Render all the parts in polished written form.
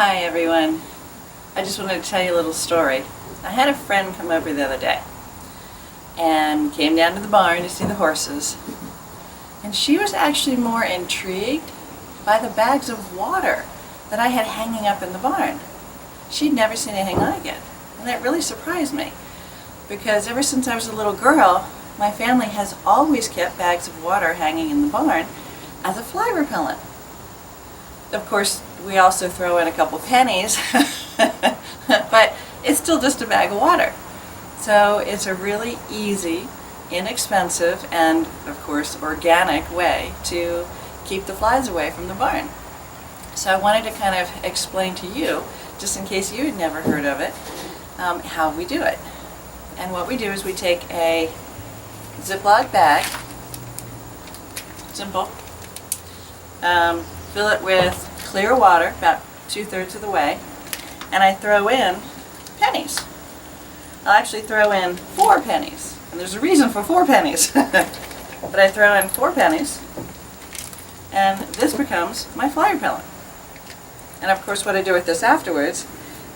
Hi everyone. I just wanted to tell you a little story. I had a friend come over the other day and came down to the barn to see the horses, and she was actually more intrigued by the bags of water that I had hanging up in the barn. She'd never seen anything like it, and that really surprised me because ever since I was a little girl, my family has always kept bags of water hanging in the barn as a fly repellent. Of course, we also throw in a couple pennies, but it's still just a bag of water. So it's a really easy, inexpensive, and of course organic way to keep the flies away from the barn. So I wanted to kind of explain to you, just in case you had never heard of it, how we do it. And what we do is we take a Ziploc bag, simple, fill it with clear water, about 2/3 of the way, and I throw in pennies. I'll actually throw in 4 pennies, and there's a reason for 4 pennies. But I throw in 4 pennies, and this becomes my fly repellent. And of course what I do with this afterwards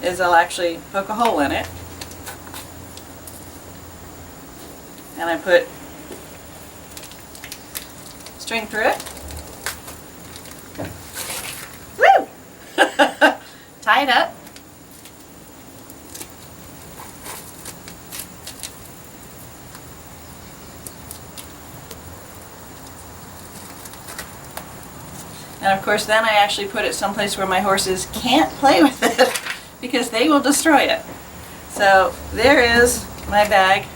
is I'll actually poke a hole in it, and I put string through it. Woo! Tie it up. And of course then I actually put it someplace where my horses can't play with it because they will destroy it. So there is my bag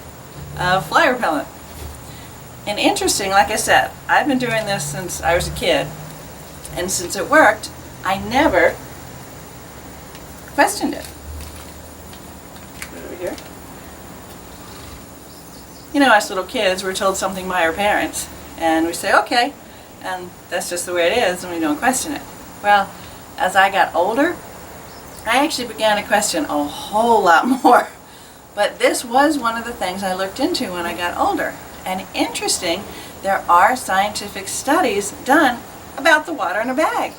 of fly repellent. And interesting, like I said, I've been doing this since I was a kid, and since it worked, I never questioned it. Put it over here. You know, us little kids, we're told something by our parents, and we say, okay, and that's just the way it is, and we don't question it. Well, as I got older, I actually began to question a whole lot more. But this was one of the things I looked into when I got older. And interesting, there are scientific studies done about the water in a bag.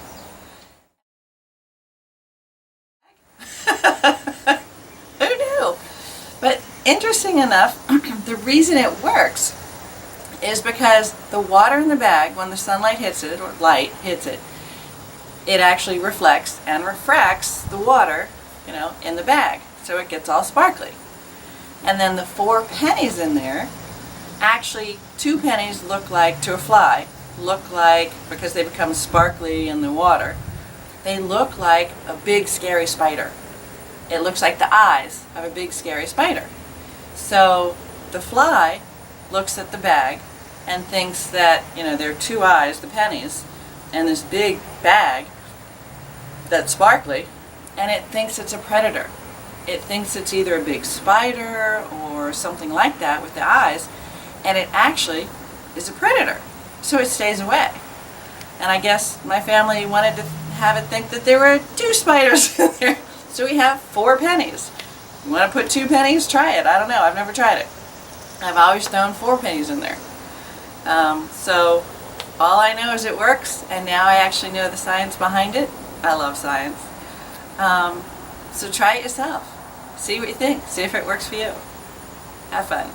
Who knew? But interesting enough, the reason it works is because the water in the bag, when the sunlight hits it, or light hits it, it actually reflects and refracts the water, you know, in the bag. So it gets all sparkly. And then the 4 pennies in there, actually 2 pennies look like, to a fly, look like, because they become sparkly in the water, they look like a big scary spider. It looks like the eyes of a big scary spider. So the fly looks at the bag and thinks that, you know, there are 2 eyes, the pennies, and this big bag that's sparkly, and it thinks it's a predator. It thinks it's either a big spider or something like that with the eyes, and it actually is a predator. So it stays away. And I guess my family wanted to have it think that there were 2 spiders in there. So we have 4 pennies. You want to put 2 pennies? Try it. I don't know. I've never tried it. I've always thrown 4 pennies in there. So all I know is it works, and now I actually know the science behind it. I love science. So try it yourself. See what you think. See if it works for you. Have fun.